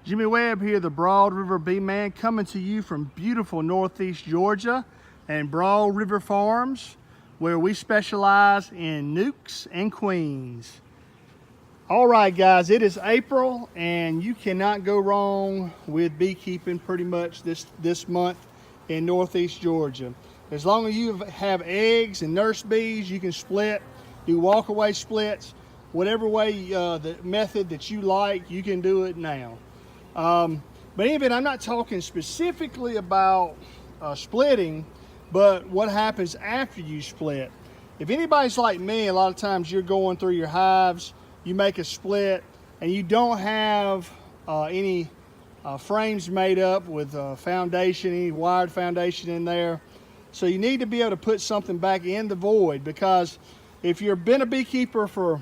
Jimmy Webb here, the Broad River Bee Man, coming to you from beautiful Northeast Georgia and Broad River Farms, where we specialize in nukes and queens. All right, guys, it is April, and you cannot go wrong with beekeeping pretty much this month in Northeast Georgia. As long as you have eggs and nurse bees, you can split, do walk-away splits, whatever way, the method that you like, you can do it now. But even I'm not talking specifically about splitting, but what happens after you split. If anybody's like me, a lot of times you're going through your hives, you make a split, and you don't have any frames made up with foundation, any wired foundation in there. So you need to be able to put something back in the void, because if you've been a beekeeper for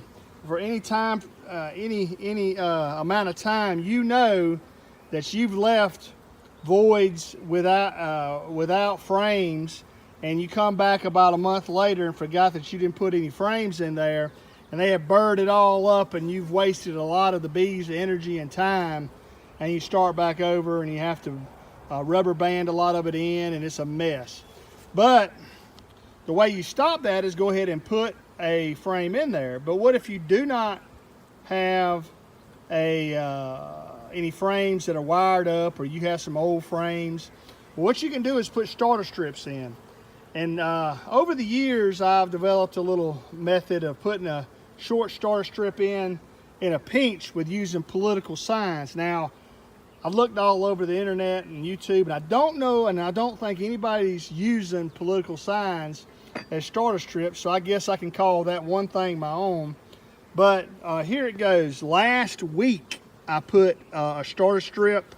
any time, any amount of time, you know that you've left voids without frames, and you come back about a month later and forgot that you didn't put any frames in there, and they have burned it all up, and you've wasted a lot of the bees' energy and time, and you start back over and you have to rubber band a lot of it in, and it's a mess. But the way you stop that is go ahead and put a frame in there. But what if you do not have any frames that are wired up, or you have some old frames? Well, what you can do is put starter strips in. And over the years, I've developed a little method of putting a short starter strip in a pinch with using political signs. Now, I've looked all over the internet and YouTube, and I don't know, and I don't think anybody's using political signs as starter strips, so I guess I can call that one thing my own. But here it goes. Last week, I put a starter strip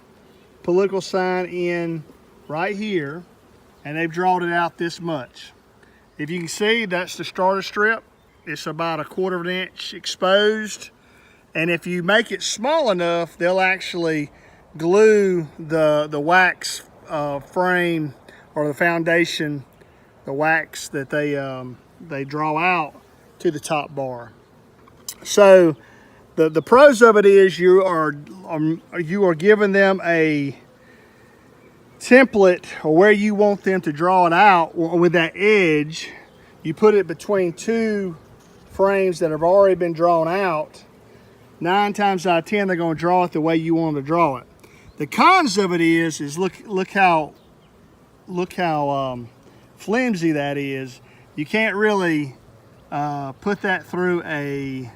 political sign in right here, and they've drawn it out this much. If you can see, that's the starter strip. It's about 1/4 inch exposed, and if you make it small enough, they'll actually glue the wax frame or the foundation, the wax that they draw out, to the top bar. So the pros of it is you are giving them a template or where you want them to draw it out with that edge. You put it between two frames that have already been drawn out. 9 times out of 10, they're going to draw it the way you want them to draw it. The cons of it is look how flimsy that is. You can't really put that through a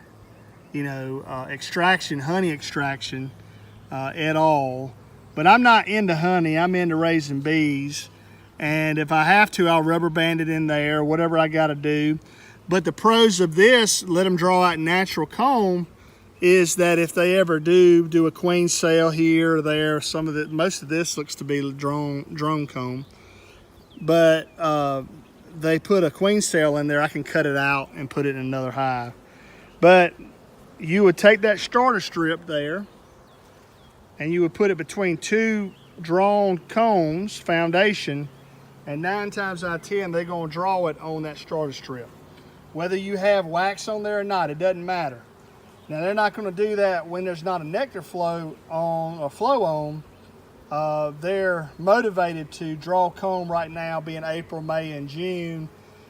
extraction, honey extraction at all. But I'm not into honey. I'm into raising bees, and if I have to, I'll rubber band it in there, whatever I got to do. But the pros of this, let them draw out natural comb, is that if they ever do a queen cell here or there, most of this looks to be drone comb, but they put a queen cell in there, I can cut it out and put it in another hive. But you would take that starter strip there and you would put it between two drawn combs, foundation, and 9 times out of 10, they're going to draw it on that starter strip. Whether you have wax on there or not, it doesn't matter. Now, they're not going to do that when there's not a nectar flow on. They're motivated to draw comb right now, being April, May, and June.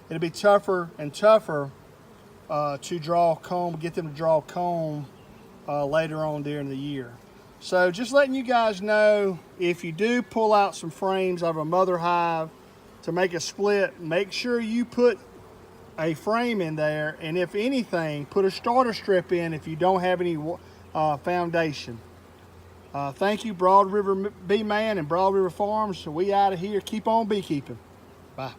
It'll be tougher and tougher to draw comb, get them to draw comb later on during the year. So just letting you guys know, if you do pull out some frames out of a mother hive to make a split, make sure you put a frame in there, and if anything, put a starter strip in if you don't have any foundation. Thank you, Broad River Bee Man and Broad River Farms. We out of here. Keep on beekeeping. Bye.